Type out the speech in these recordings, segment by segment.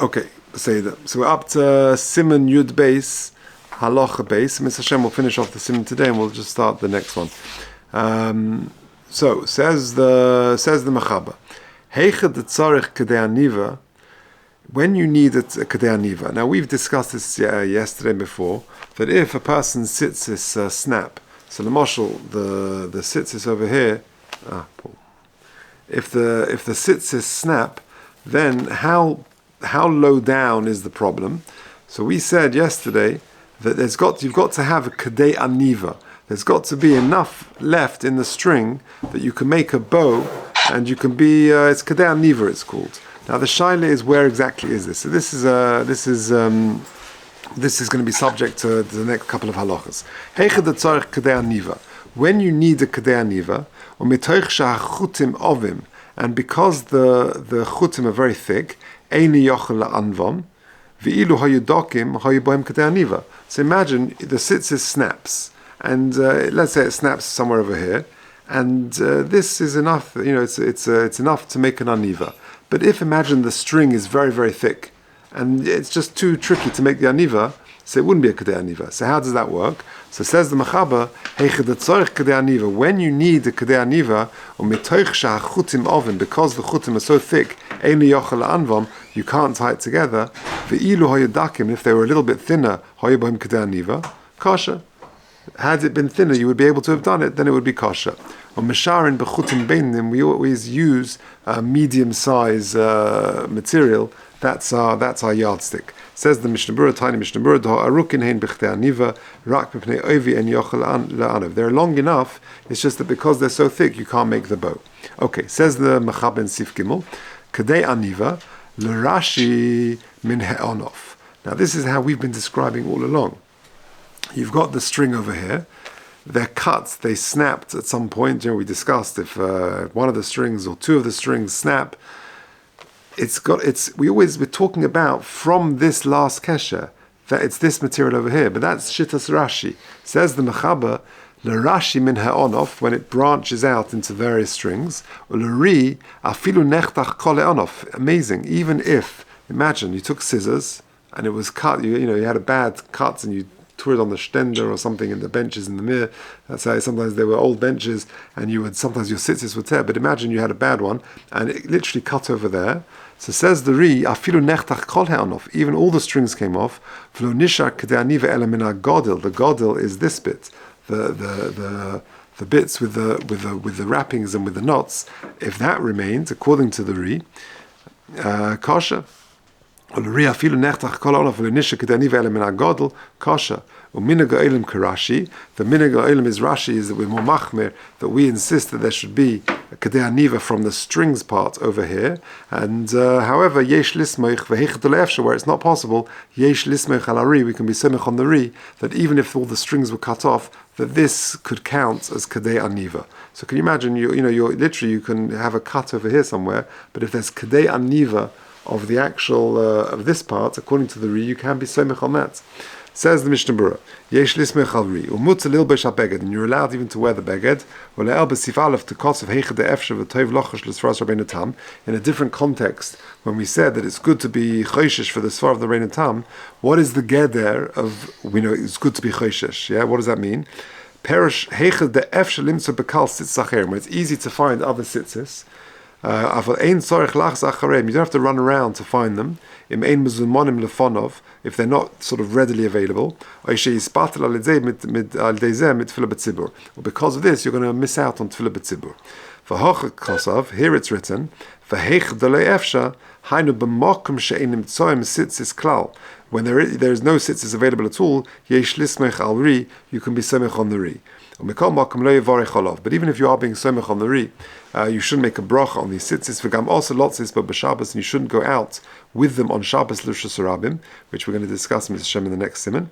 Okay, say that. So we're up to Siman Yud Beis, Halacha Beis. Mr. Hashem will finish off the Siman today, and we'll just start the next one. So says the Machaba, Heichad Tzarich Kedei Aniva. When you need a Kedei Aniva. Now we've discussed this yesterday before. That if a person's Tzitzis snap, so the Moshel, the Tzitzis over here. If the Tzitzis snap, then how low down is the problem? So we said yesterday that you've got to have a Kedei Aniva. There's got to be enough left in the string that you can make a bow, and you can be it's Kedei Aniva it's called. Now the shaila is, where exactly is this? So this is going to be subject to the next couple of halachas. Heichad tzarich Kedei Aniva. When you need a Kedei Aniva, umitoich shachutim ovim, and because the chutim are very thick, eini yochel la'anvam, v'ilu hayudokim hayuboim Kedei Aniva. So imagine the tzitzis snaps, and let's say it snaps somewhere over here, and this is enough. It's enough to make an aniva. But imagine the string is very, very thick, and it's just too tricky to make the aniva, so it wouldn't be a Kedei Aniva. So how does that work? So says the Machaba, when you need a Kedei Aniva, because the chutim are so thick, you can't tie it together. If they were a little bit thinner, kasha. Had it been thinner, you would be able to have done it, then it would be kasha. We always use medium-size material. That's our yardstick. Says the Mishnah Berurah, tiny Mishnah Berurah, they're long enough, it's just that because they're so thick, you can't make the bow. Okay, says the Machab and Sif Gimel, Kedei Aniva, l'Rashi min he'onof. Now this is how we've been describing all along. You've got the string over here. They're cut, they snapped at some point. We discussed if one of the strings or two of the strings snap, we're talking about from this last kesher, that it's this material over here, but that's Shittas Rashi. Says the Mechaba, l'Rashi min ha'onof, when it branches out into various strings, l'ri afilu nechtach kol ha'onof. Amazing, even if, imagine, you took scissors, and it was cut, you had a bad cut, and you tore it on the stender or something in the benches in the mirror. That's how sometimes there were old benches, and sometimes your tzitzis would tear. But imagine you had a bad one, and it literally cut over there. So says the Ri, afilu nechtach kol ha'onof, even all the strings came off. V'lo nishar kedei aniva ela min ha'godel. The godel is this bit, the bits with the wrappings and with the knots. If that remains, according to the Ri, kasha. The minhag ha'olim is Rashi, is that we're more machmer, that we insist that there should be a Kedei Aniva from the strings part over here, and however yesh lismoich where it's not possible, yesh lismoich al ari, we can be semech on the ri, that even if all the strings were cut off, that this could count as Kedei Aniva. So can you imagine, you can have a cut over here somewhere, but if there's Kedei Aniva of the actual of this part, according to the Ri, you can be somech on that. Says the Mishnah Berurah, Yesh lismech al Ri, umutz lilbesh ha-beged, and you're allowed even to wear the beged, ule'el b'sif aleph to kos of heichad de'efshe v'toiv lochash l'sfaras Rabbeinu Tam, in a different context, when we said that it's good to be choishesh for the sfar of the Rabbeinu Tam, what is the geder of, we know it's good to be choishesh, yeah, what does that mean? Perish heichad de'efshe limtzo bekal sitz acher, where it's easy to find other sitzes. You don't have to run around to find them. If they're not sort of readily available, or because of this, you're going to miss out on tefillah b'tzibur. Here it's written, when there is no sitzis available at all, you can be semech on the ri. But even if you are being somech on the ri, you shouldn't make a bracha on these tzitzis. V'gam also lotzis, but b'Shabbos, and you shouldn't go out with them on Shabbos l'Rosh Hashanah, which we're going to discuss Mr. Shem in the next siman.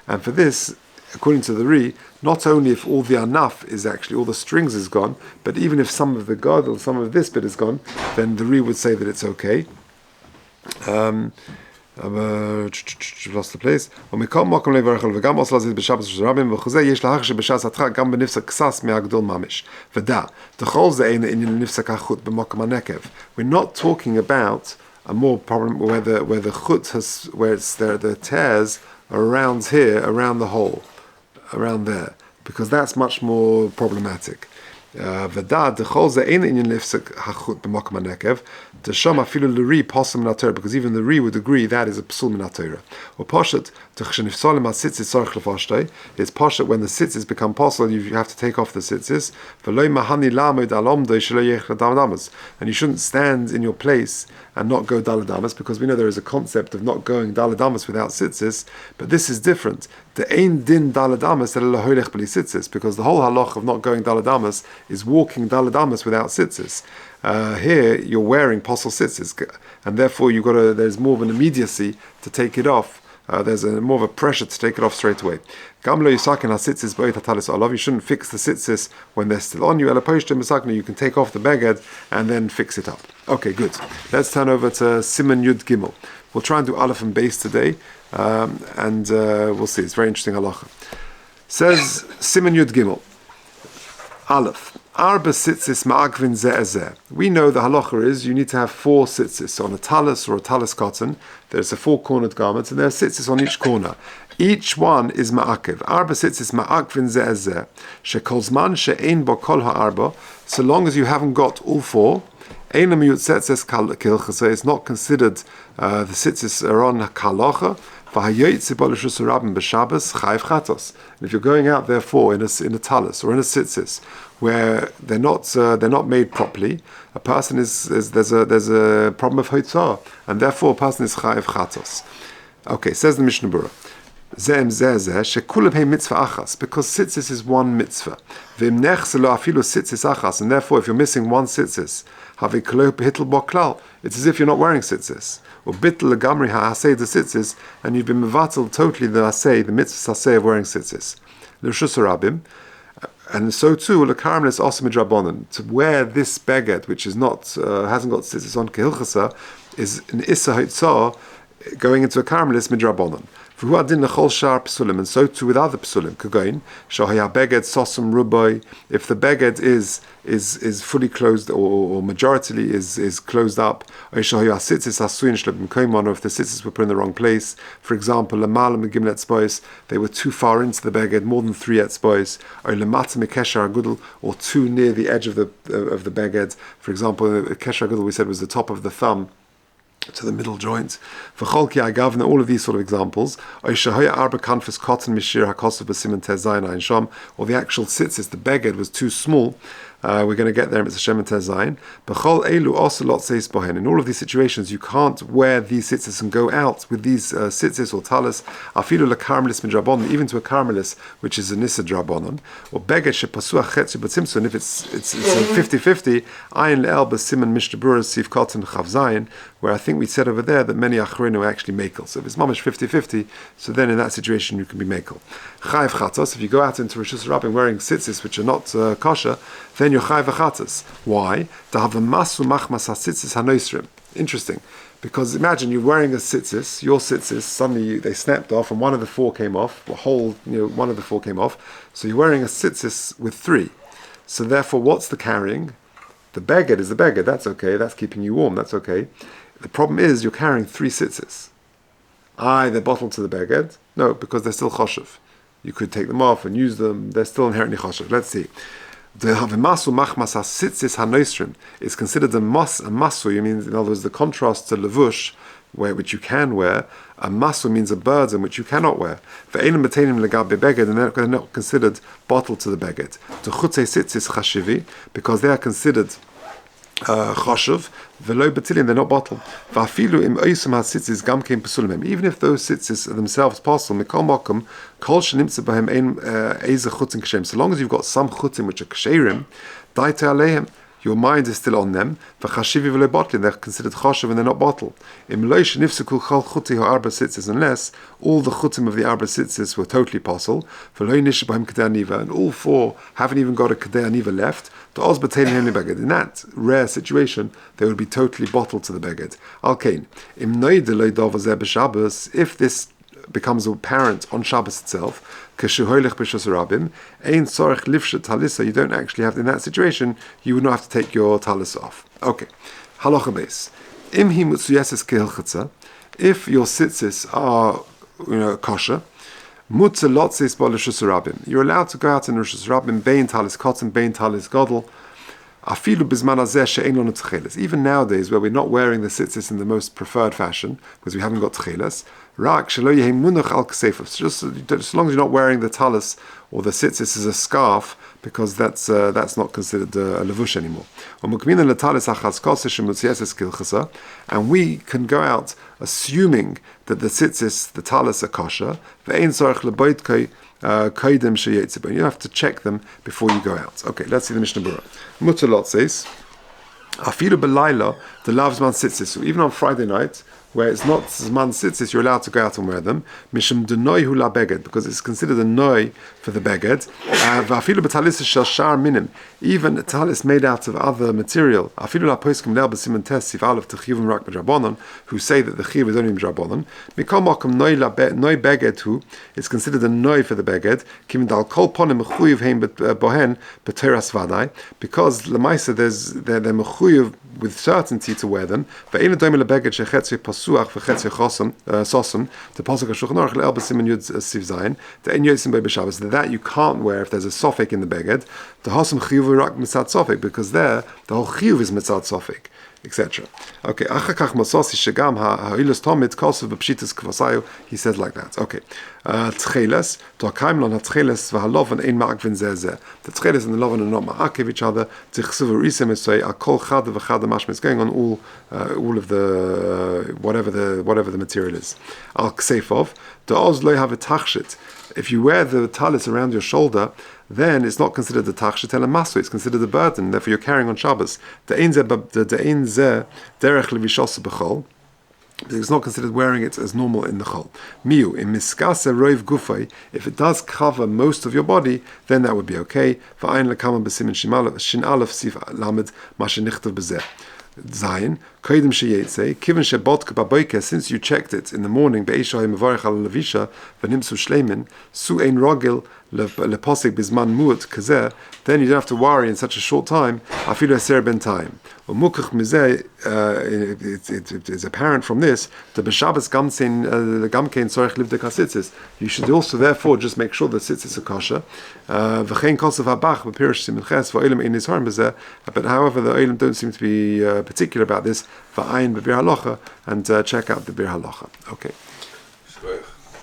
And for this, according to the Ri, not only if all the anaf is actually, all the strings is gone, but even if some of the godel, some of this bit is gone, then the Ri would say that it's okay. I've lost the place. וגם עושה לזה בשבס של רבים, וחוזה יש להך שבשעת התחל גם בנפסק קסס מהגדול ממש. ודע, תכל זה אין עניין לנפסק החוט במקום הנקב. We're not talking about a more problem where the chut has, where it's the tears are around here, around the hole, around there, because that's much more problematic. V'dad dechol ze ein inyan lifsek hachut b'makom hanekev t'sham afilu l'ri posel min haTorah, because even the Ri would agree that is a psul min haTorah. Or poshet t'chenifsolim ha-tzitzis tzarich lefashtei. It's poshet when the tzitzis become posel, you have to take off the tzitzis. V'loi mahani lamod al omdoi shelo yech l'daladamas. And you shouldn't stand in your place and not go daladamas, because we know there is a concept of not going daladamas without tzitzis, but this is different. The ein din daladamas ela laholech b'li tzitzis, because the whole halach of not going daladamas is walking daladamas without tzitzis. Here you're wearing posel tzitzis, and therefore there's more of an immediacy to take it off. There's more of a pressure to take it off straight away. You shouldn't fix the tzitzis when they're still on you. You can take off the beged and then fix it up. Okay, good. Let's turn over to Siman Yud Gimel. We'll try and do Aleph and Beis today, and we'll see. It's very interesting halacha. Says Siman Yud Gimel. Aleph. Arba tzitzis ma'agvin ze'ezeh. We know the halacha is you need to have 4 tzitzis. So on a talus or a talus cotton, there's a 4-cornered garment, and there are tzitzis on each corner. Each one is ma'akev. Arba tzitzis ma'agvin ze'ezeh. Shekol zman she'ein bo kol ha'arba. So long as you haven't got all 4, ein lamiyut tzitzis kilchasa. It's not considered the tzitzis are on kalacha. And if you're going out therefore in a talus or in a tzitzis where they're not made properly, a person there's a problem of hoitzah, and therefore a person is chayiv chatos. Okay, says the Mishnah Berurah. Because tzitzis is one mitzvah. And therefore if you're missing one tzitzis, it's as if you're not wearing tzitzis. Or bitl legamri ha'aseh the tzitzis, and you've been mevatel totally the aseh, the mitzvah aseh of wearing tzitzis. L'reshus harabim, and so too lekarim is also midrabanan. To wear this beged, which is not hasn't got tzitzis on kehilchasa, is an issa haitzah going into a karamelis midrabanan. And so too with other psulim, kagoin shahaya beged sosum rubai. If the beged is fully closed or majoritarily is closed up, or if the tzitzis were put in the wrong place, for example, they were too far into the beged, more than 3 etzbois, or too near the edge of the beged. For example, kesher agudel we said was the top of the thumb to the middle joint. For Cholki Agavna, all of these sort of examples, or the actual tzitzis, the beged was too small. We're going to get there in Hashem and Tezayin. In all of these situations, you can't wear these tzitzis and go out with these tzitzis or talis, even to a karmelis, which is a nisa drabonon, or beged shepasuach chetzu b'tzimtzum. If it's 50-50, ayin le'el b'siman Mishnah Berurah sif katan chav zayin, where I think we said over there that many achronu are actually mekel. So if it's mamish 50-50, so then in that situation you can be mekel. Chayiv chatos, if you go out into Rishus Rabbin wearing tzitzis which are not kosher, then you're chayiv chatos. Why? To have a masu machmas ha-tzitzis ha-noisrim. Interesting. Because imagine you're wearing a tzitzis, your tzitzis, suddenly they snapped off and one of the 4 came off, one of the 4 came off. So you're wearing a tzitzis with 3. So therefore what's the carrying? The beged is the beged, that's okay, that's keeping you warm, that's okay. The problem is you're carrying 3 tzitzis. They're bottled to the beged? No, because they're still choshev. You could take them off and use them, they're still inherently choshev. Let's see. The masu machmas ha-tzitzis ha-noisrim is considered a masu, you mean, in other words, the contrast to levush, which you can wear. A masu means a burden which you cannot wear. And they're not considered bottled to the beged. To chutzei tzitzis chashivi, because they are considered choshev, v'lo betilin, they're not bottled. V'afilu im oisum ha-tzitzis gam kein pesulim. Even if those tzitzis are themselves pasul, mikol mokum, kol shenimtze bahem ein eze chutzin kashem. So long as you've got some chutzin which are kasherim, daite alehem, your mind is still on them. They're considered choshev and they're not bottled. Unless all the chutim of the arba tzitzis were totally possible, and all four haven't even got a kedei aniva left, in that rare situation, they would be totally bottled to the beged. If this becomes apparent on Shabbos itself, you don't actually have, in that situation, you would not have to take your talis off. Okay. Halacha beis. If your tzitzis are, kosher, you're allowed to go out in Rosh Hashanah, bein talis cotton, bein talis godel. Even nowadays, where we're not wearing the tzitzis in the most preferred fashion, because we haven't got tcheles, just as long as you're not wearing the talis or the tzitzis as a scarf, because that's not considered a levush anymore. And we can go out assuming that the tzitzis, the talis, are kosher. You have to check them before you go out. Okay, let's see the Mishnah Berurah. Mutalot says, Afilu belayla, the lavzman tzitzis. So even on Friday night, where it's not zman tzitzis, you're allowed to go out and wear them. Mishum denoi hu la beged, because it's considered a noi for the beged. Va'afilu betalis shel shar minim, even a talis made out of other material. Afilu la poskim le'al b'siman tes sif aleph techiyuvim rak b'drabonon, who say that the chiyuv is only b'drabonon. Mikol makom noi beged hu, it's considered a noi for the beged. Kim dal kol ponim mechuyev heim bohen b'teras vadai, because lemaisa they're mechuyev with certainty to wear them. That you can't wear if there's a sofek in the beged. The hosam chiyuv rak mitzad sofek, because there the whole chiyuv is mitzad sofek, etc. Okay, he says like that. Okay, tcheles, to Chaim lon tcheles v'halovan ein ma'akvin zeh. The tcheles and the lovan are not ma'akev each other. Tichsuv risem say a kol chad v'chad mashma. It's going on all of the whatever the material is. Al ksefov, the oz lo have a tachshit. If you wear the talis around your shoulder, then it's not considered the tachshit and a masu, it's considered a burden, therefore you're carrying on Shabbos. It's not considered wearing it as normal in the chol. Miu, in miskase roiv gufay, if it does cover most of your body, then that would be okay. V'ayin lekama b'simin shin alef sif lamed mashe nichtav b'zeh. Zayin, koidim sheyetze, kiven shebotke baboike, since you checked it in the morning, be'eshay mevarech al levisha, v'nimsu shleimin, su ein rogil leposik bizman muat kazeh, then you don't have to worry in such a short time, afilu eser ben time. Umukach mizeh, it is apparent from this, the b'shabbos gamkein tzorech livdek ha-tzitzis. You should also therefore just make sure that tzitzis are kosher. V'chein kosav habach b'pirish simin ches v'oilim ein nizharim b'zeh. But however, the oilim don't seem to be particular about this. V'ayin b'bir halacha, and check out the bir halacha. Okay.